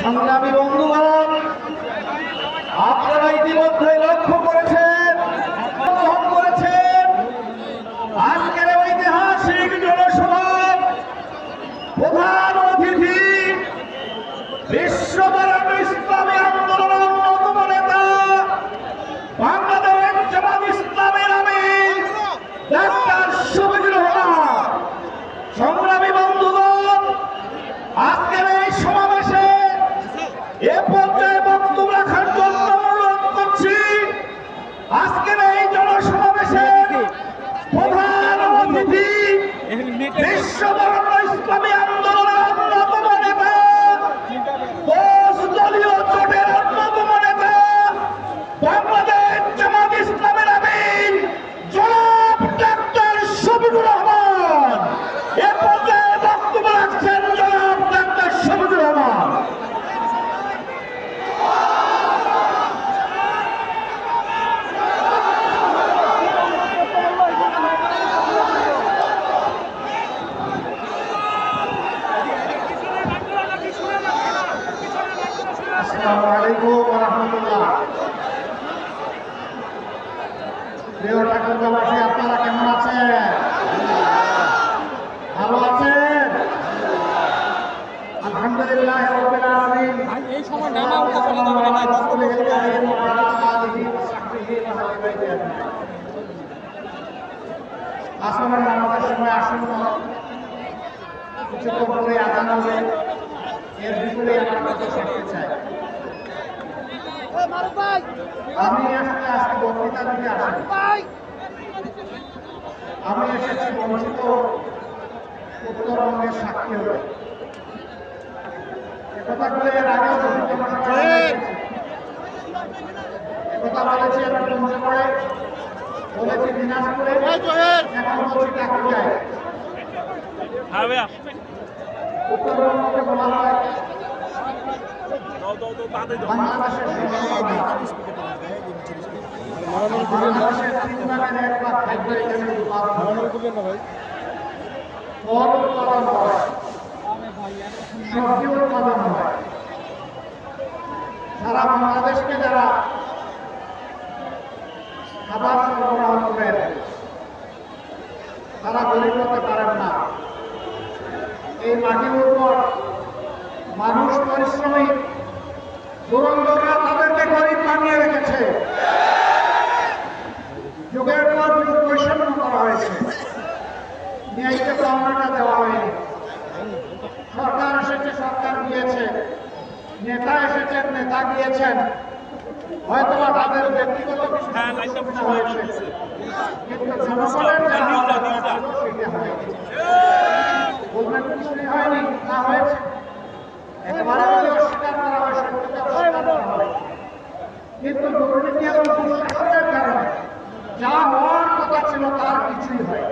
সংগ্রামী বন্ধুগণ, আপনারা ইতিমধ্যে লক্ষ্য করেছেন আজকের ঐতিহাসিক জনসভার প্রধান অতিথি বিশ্ববরণ্য ইসলামী আন্দোলনের অন্যতম নেতা বাংলাদেশ জামাত ইসলামের আমির ডাক্তার শফিকুর রহমান। সংগ্রামী বন্ধুগণ, আজকের এই সমাবেশে এ পর্যায়ে বক্তব্য রাখার জন্য অনুরোধ করছি আজকের এই জনসমাবেশের প্রধান অতিথি বিশ্ববরণ্য ইসলামী আন্দোলনের অন্যতম নেতা, দলীয় জোটের অন্যতম নেতা, বাংলাদেশ জামাত ইসলামের আমির জনাব ডাক্তার শফিকুর রহমান। এ পর্যায়ে বক্তব্য রাখছেন জনাব ডাক্তার শফিকুর রহমান। আসসালামু আলাইকুম ওয়া রাহমাতুল্লাহ। প্রিয় ঠাকুরগাঁওবাসী, আপনারা কেমন আছেন? ভালো আছেন? আলহামদুলিল্লাহ রাব্বিল আলামিন। এই সময় নামা উঠা চলে যাবে না। আসরের নামাজের সময় আসন্ন, কিছুক্ষণ পরে আযান হবে, এর ভিতরে আমার কথা শুনতে চাই। আমি আসলে আজকে বক্তৃতা দিতে আসি। আমি এসেছি বঞ্চিত উত্তরবঙ্গের সাক্ষী হয়ে। একথা বলে এর আগেও একথা বলেছি আমি পঞ্চগড়ে, বলেছি দিনাজপুরে, এখন বলছি ঠাকুরগাঁয়ে। উত্তরবঙ্গকে বলা হয় বাংলাদেশের বাংলাদেশের 3 ভাগের 1 ভাগ খাদ্য এখানে উৎপাদন হয়, ফল উৎপাদন হয়, সবজি উৎপাদন হয়। সারা বাংলাদেশকে যারা খাবার সরবরাহ করেন তারা গরিব হতে পারেন না। এই মাটির উপর মানুষ পরিশ্রমী ধুরন্ধররা তাদেরকে গরিব বানিয়ে রেখেছে। যুগের পর যুগ বৈষম্য করা হয়েছে, ন্যায়কে পাওনাটা দেওয়া হয়নি। সরকার এসেছে, সরকার গিয়েছে, নেতা এসেছেন, নেতা গিয়েছেন, হয়তো তাদের ব্যক্তিগত কিছু সুবিধা হয়েছে, কিন্তু জনগণের সুবিধা হয়নি। বলবেন কিছুই হয়নি, না হয়েছে। একেবারে যদি অস্বীকার করা হয়, সত্যকে অস্বীকার করা হয়। কিন্তু দুর্নীতি এবং দুঃশাসনের কারণে যা হওয়ার কথা ছিল তার কিছুই হয়।